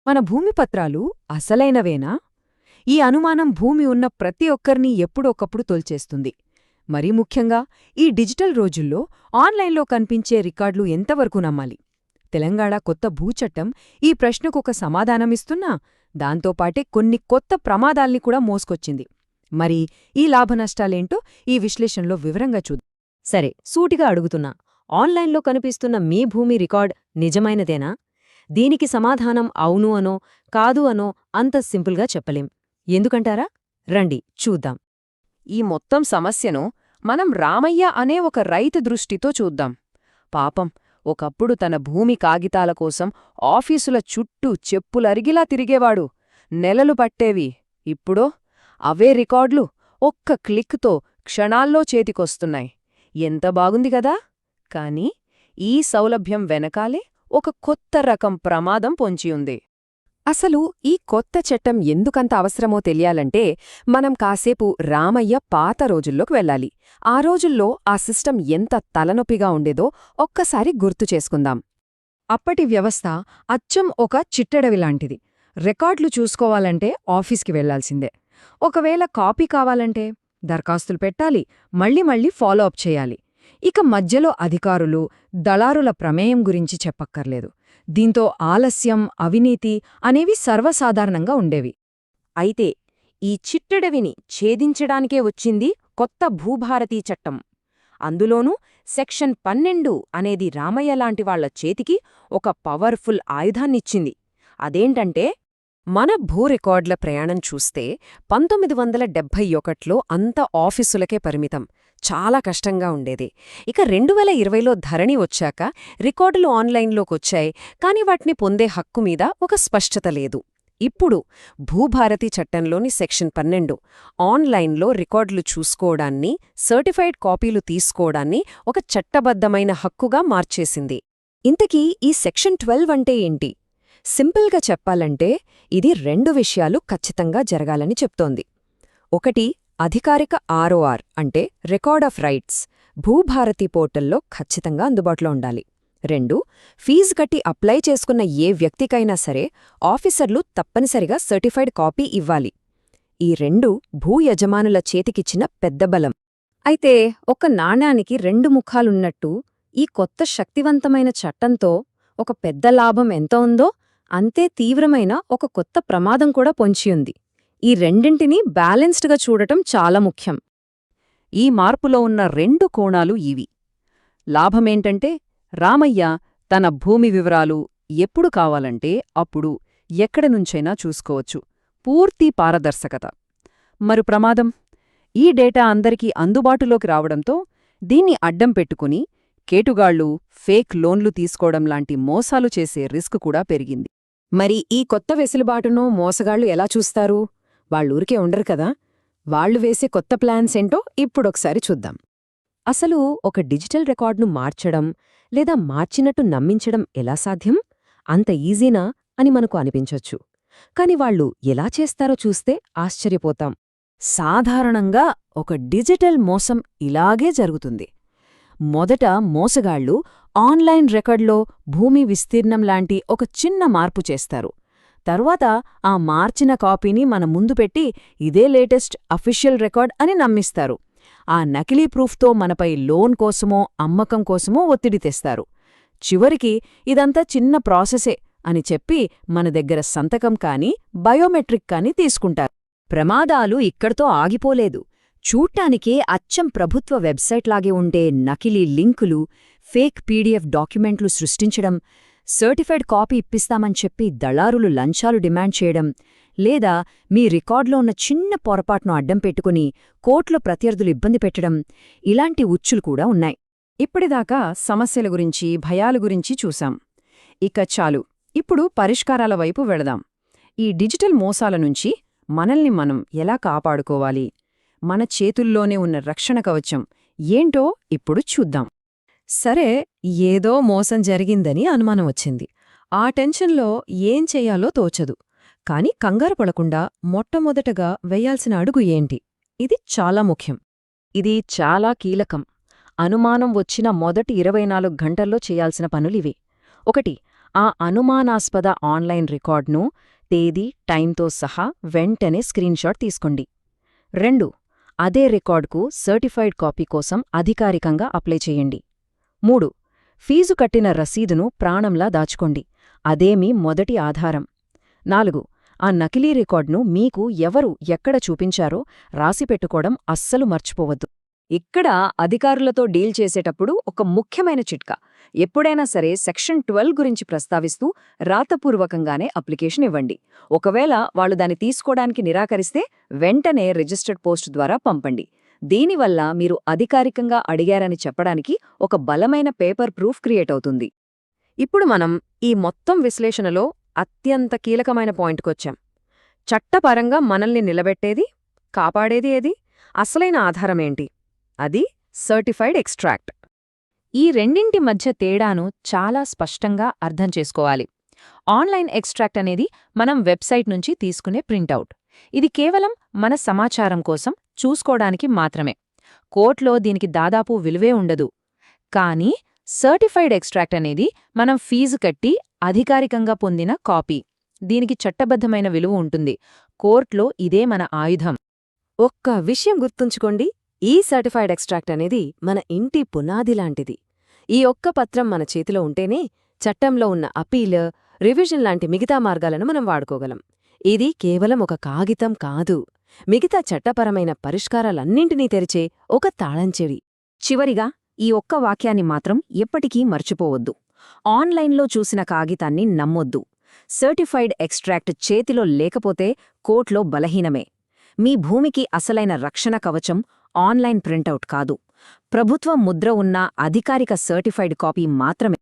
మన భూమి పత్రాలు అసలైనవేనా? ఈ అనుమానం భూమి ఉన్న ప్రతి ఒక్కర్నీ ఎప్పుడొకప్పుడు తొల్చేస్తుంది. మరీ ముఖ్యంగా ఈ డిజిటల్ రోజుల్లో ఆన్లైన్లో కనిపించే రికార్డులు ఎంతవరకు నమ్మాలి? తెలంగాణ కొత్త భూచట్టం ఈ ప్రశ్నకొక సమాధానమిస్తున్నా, దాంతోపాటే కొన్ని కొత్త ప్రమాదాల్ని కూడా మోసుకొచ్చింది. మరి ఈ లాభనష్టాలేంటో ఈ విశ్లేషణలో వివరంగా చూద్దాం. సరే, సూటిగా అడుగుతున్నా, ఆన్లైన్లో కనిపిస్తున్న మీ భూమి రికార్డ్ నిజమైనదేనా? దీనికి సమాధానం అవును అనో కాదు అనో అంత సింపుల్గా చెప్పలేం. ఎందుకంటారా? రండి చూద్దాం. ఈ మొత్తం సమస్యను మనం రామయ్య అనే ఒక రైతు దృష్టితో చూద్దాం. పాపం, ఒకప్పుడు తన భూమి కాగితాల కోసం ఆఫీసుల చుట్టూ చెప్పులరిగిలా తిరిగేవాడు. నెలలు పట్టేవి. ఇప్పుడో అవే రికార్డులు ఒక్క క్లిక్తో క్షణాల్లో చేతికొస్తున్నాయి. ఎంత బాగుంది కదా! కానీ ఈ సౌలభ్యం వెనకాలే ఒక కొత్త రకం ప్రమాదం పొంచియుంది. అసలు ఈ కొత్త చట్టం ఎందుకంత అవసరమో తెలియాలంటే మనం కాసేపు రామయ్య పాత రోజుల్లోకి వెళ్ళాలి. ఆ రోజుల్లో ఆ సిస్టం ఎంత తలనొప్పిగా ఉండేదో ఒక్కసారి గుర్తు చేసుకుందాం. అప్పటి వ్యవస్థ అచ్చం ఒక చిట్టెడవిలాంటిది. రికార్డులు చూసుకోవాలంటే ఆఫీస్కి వెళ్లాల్సిందే. ఒకవేళ కాపీ కావాలంటే దరఖాస్తులు పెట్టాలి, మళ్ళీ ఫాలో అప్ చేయాలి. ఇక మధ్యలో అధికారులు, దళారుల ప్రమేయం గురించి చెప్పక్కర్లేదు. దీంతో ఆలస్యం, అవినీతి అనేవి సర్వసాధారణంగా ఉండేవి. అయితే ఈ చిట్టెడవిని ఛేదించడానికే వచ్చింది కొత్త భూభారతీ చట్టం. అందులోనూ సెక్షన్ 12 అనేది రామయ్యలాంటివాళ్ల చేతికి ఒక పవర్ఫుల్ ఆయుధాన్నిచ్చింది. అదేంటంటే, మన భూ రికార్డుల ప్రయాణం చూస్తే 1971లో అంత ఆఫీసులకే పరిమితం. చాలా కష్టంగా ఉండేది. ఇక 2020లో ధరణి వచ్చాక రికార్డులు ఆన్లైన్లోకొచ్చాయి, కాని వాటిని పొందే హక్కు మీద ఒక స్పష్టత లేదు. ఇప్పుడు భూభారతి చట్టంలోని సెక్షన్ 12 ఆన్లైన్లో రికార్డులు చూసుకోవడాన్ని, సర్టిఫైడ్ కాపీలు తీసుకోవడాన్ని ఒక చట్టబద్ధమైన హక్కుగా మార్చేసింది. ఇంతకీ ఈ సెక్షన్ 12 అంటే ఏంటి? సింపుల్గా చెప్పాలంటే ఇది 2 విషయాలు ఖచ్చితంగా జరగాలని చెప్తోంది. ఒకటి, అధికారిక ఆర్ఓఆర్ అంటే రికార్డ్ ఆఫ్ రైట్స్ భూభారతి పోర్టల్లో ఖచ్చితంగా అందుబాటులో ఉండాలి. 2, ఫీజు కట్టి అప్లై చేసుకున్న ఏ వ్యక్తికైనా సరే ఆఫీసర్లు తప్పనిసరిగా సర్టిఫైడ్ కాపీ ఇవ్వాలి. ఈ 2 భూ యజమానుల చేతికిచ్చిన పెద్ద బలం. అయితే ఒక నాణానికి 2 ముఖాలున్నట్టు ఈ కొత్త శక్తివంతమైన చట్టంతో ఒక పెద్ద లాభం ఎంత ఉందో అంతే తీవ్రమైన ఒక కొత్త ప్రమాదం కూడా పొంచియుంది. ఈ రెండింటినీ బ్యాలెన్స్డ్గా చూడటం చాలా ముఖ్యం. ఈ మార్పులో ఉన్న 2 కోణాలు ఇవి. లాభమేంటంటే, రామయ్య తన భూమి వివరాలు ఎప్పుడు కావాలంటే అప్పుడు ఎక్కడినుంచైనా చూసుకోవచ్చు. పూర్తి పారదర్శకత. మరు ప్రమాదం, ఈ డేటా అందరికీ అందుబాటులోకి రావడంతో దీన్ని అడ్డం పెట్టుకుని కేటుగాళ్లు ఫేక్ లోన్లు తీసుకోవడం లాంటి మోసాలు చేసే రిస్క్ కూడా పెరిగింది. మరి ఈ కొత్త వెసులుబాటును మోసగాళ్లు ఎలా చూస్తారు? వాళ్ళూరికే ఉండరు కదా. వాళ్లు వేసే కొత్త ప్లాన్స్ ఏంటో ఇప్పుడొకసారి చూద్దాం. అసలు ఒక డిజిటల్ రికార్డును మార్చడం లేదా మార్చినట్టు నమ్మించడం ఎలా సాధ్యం? అంత ఈజీనా అని మనకు అనిపించొచ్చు. కాని వాళ్లు ఎలా చేస్తారో చూస్తే ఆశ్చర్యపోతాం. సాధారణంగా ఒక డిజిటల్ మోసం ఇలాగే జరుగుతుంది. మొదట మోసగాళ్లు ఆన్లైన్ రికార్డులో భూమి విస్తీర్ణం లాంటి ఒక చిన్న మార్పు చేస్తారు. తర్వాత ఆ మార్చిన కాపీని మన ముందు పెట్టి ఇదే లేటెస్ట్ అఫీషియల్ రికార్డ్ అని నమ్మిస్తారు. ఆ నకిలీ ప్రూఫ్తో మనపై లోన్ కోసమో అమ్మకం కోసమో ఒత్తిడి తెస్తారు. చివరికి ఇదంతా చిన్న ప్రాసెసే అని చెప్పి మన దగ్గర సంతకం కానీ బయోమెట్రిక్ కానీ తీసుకుంటారు. ప్రమాదాలు ఇక్కడితో ఆగిపోలేదు. చూడ్టానికే అచ్చం ప్రభుత్వ వెబ్సైట్లాగే ఉండే నకిలీ లింకులు, ఫేక్ పీడీఎఫ్ డాక్యుమెంట్లు సృష్టించడం, సర్టిఫైడ్ కాపీ ఇప్పిస్తామని చెప్పి దళారులు లంచాలు డిమాండ్ చేయడం, లేదా మీ రికార్డులో ఉన్న చిన్న పొరపాటును అడ్డం పెట్టుకుని కోర్టులో ప్రత్యర్థులు ఇబ్బంది పెట్టడం, ఇలాంటి ఉచ్చులు కూడా ఉన్నాయి. ఇప్పటిదాకా సమస్యల గురించి, భయాల గురించి చూశాం. ఇక చాలు, ఇప్పుడు పరిష్కారాల వైపు వెళదాం. ఈ డిజిటల్ మోసాల నుంచి మనల్ని మనం ఎలా కాపాడుకోవాలి? మన చేతుల్లోనే ఉన్న రక్షణ కవచం ఏంటో ఇప్పుడు చూద్దాం. సరే, ఏదో మోసం జరిగిందని అనుమానం వచ్చింది. ఆ టెన్షన్లో ఏం చెయ్యాలో తోచదు. కాని కంగారు పడకుండా మొట్టమొదటగా వెయ్యాల్సిన అడుగు ఏంటి? ఇది చాలా ముఖ్యం. ఇది చాలా కీలకం. అనుమానం వచ్చిన మొదటి 24 గంటల్లో చేయాల్సిన పనులివి. 1. ఆ అనుమానాస్పద ఆన్లైన్ రికార్డ్ను తేదీ, టైంతో సహా వెంటనే స్క్రీన్షాట్ తీసుకోండి. 2. అదే రికార్డుకు సర్టిఫైడ్ కాపీ కోసం అధికారికంగా అప్లై చేయండి. 3. ఫీజు కట్టిన రసీదును ప్రాణంలా దాచుకోండి. అదే మీ మొదటి ఆధారం. 4. ఆ నకిలీ రికార్డును మీకు ఎవరు ఎక్కడ చూపించారో రాసిపెట్టుకోవడం అస్సలు మర్చిపోవద్దు. ఇక్కడ అధికారులతో డీల్ చేసేటప్పుడు ఒక ముఖ్యమైన చిట్కా. ఎప్పుడైనా సరే సెక్షన్ 12 గురించి ప్రస్తావిస్తూ రాతపూర్వకంగానే అప్లికేషన్ ఇవ్వండి. ఒకవేళ వాళ్ళు దాన్ని తీసుకోవడానికి నిరాకరిస్తే వెంటనే రిజిస్టర్డ్ పోస్ట్ ద్వారా పంపండి. దీనివల్ల మీరు అధికారికంగా అడిగారని చెప్పడానికి ఒక బలమైన పేపర్ ప్రూఫ్ క్రియేట్ అవుతుంది. ఇప్పుడు మనం ఈ మొత్తం విశ్లేషణలో అత్యంత కీలకమైన పాయింట్కొచ్చాం. చట్టపరంగా మనల్ని నిలబెట్టేది, కాపాడేది ఏది? అసలైన ఆధారమేంటి? అది సర్టిఫైడ్ ఎక్స్ట్రాక్ట్. ఈ రెండింటి మధ్య తేడాను చాలా స్పష్టంగా అర్థం చేసుకోవాలి. ఆన్లైన్ ఎక్స్ట్రాక్ట్ అనేది మనం వెబ్సైట్ నుంచి తీసుకునే ప్రింటౌట్. ఇది కేవలం మన సమాచారం కోసం చూసుకోవడానికి మాత్రమే. కోర్టులో దీనికి దాదాపు విలువే ఉండదు. కానీ సర్టిఫైడ్ ఎక్స్ట్రాక్ట్ అనేది మనం ఫీజు కట్టి అధికారికంగా పొందిన కాపీ. దీనికి చట్టబద్ధమైన విలువ ఉంటుంది. కోర్టులో ఇదే మన ఆయుధం. ఒక్క విషయం గుర్తుంచుకోండి, ఈ సర్టిఫైడ్ ఎక్స్ట్రాక్ట్ అనేది మన ఇంటి పునాది లాంటిది. ఈ ఒక్క పత్రం మన చేతిలో ఉంటేనే చట్టంలో ఉన్న అపీల్, రివిజన్ లాంటి మిగతా మార్గాలను మనం వాడుకోగలం. ఇది కేవలం ఒక కాగితం కాదు, మిగతా చట్టపరమైన పరిష్కారాలన్నింటినీ తెరిచే ఒక తాళంచెవి. చివరిగా ఈ ఒక్క వాక్యాన్ని మాత్రం ఎప్పటికీ మర్చిపోవద్దు. ఆన్లైన్లో చూసిన కాగితాన్ని నమ్మొద్దు. సర్టిఫైడ్ ఎక్స్ట్రాక్ట్ చేతిలో లేకపోతే కోర్టులో బలహీనమే. మీ భూమికి అసలైన రక్షణ కవచం ఆన్లైన్ ప్రింటౌట్ కాదు, ప్రభుత్వం ముద్ర ఉన్న అధికారిక సర్టిఫైడ్ కాపీ మాత్రమే.